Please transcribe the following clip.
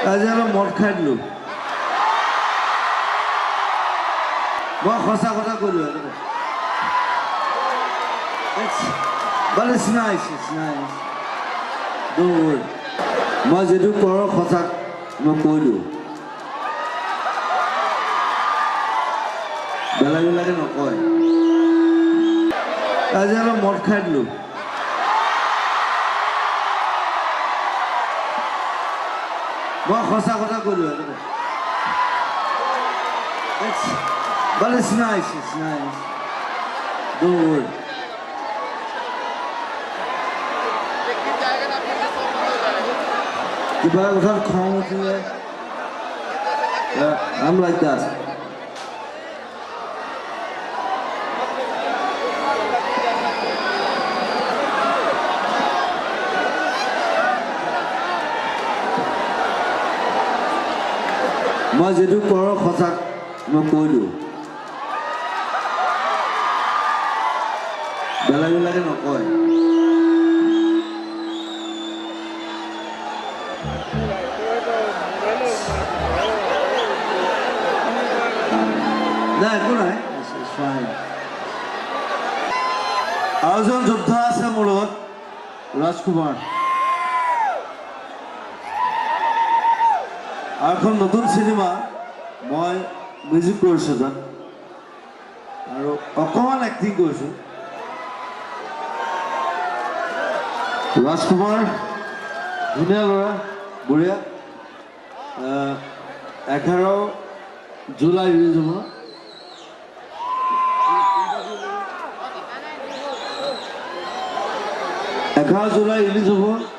আজি অলপ মদ খাই দিলোঁ মই সঁচা কথা ক'লোঁ But it's nice, it's nice. Don't worry. মই যিটো কৰোঁ সঁচা মই কৈ দিওঁ বেলেগে নকয় আজি অলপ মদ খাই দিলোঁ মই সঁচা কথা ক'লোঁ But it's nice, it's nice. Don't worry. কিবা কথা খং উঠিলে I'm like that. মই যিটো কৰোঁ সঁচা মই কৈ দিওঁ বেলেগে নকয় নাই একো নাই আৰু এজন যোদ্ধা আছে মোৰ লগত ৰাজকুমাৰ আৰু এখন নতুন চিনেমা মই মিউজিক কৰিছোঁ তাত আৰু অকণমান এক্টিং কৰিছোঁ ৰাজকুমাৰ ধুনীয়া ল'ৰা বঢ়িয়া 11 জুলাই ৰিলিজ হ'ব 11 জুলাই ৰিলিজ হ'ব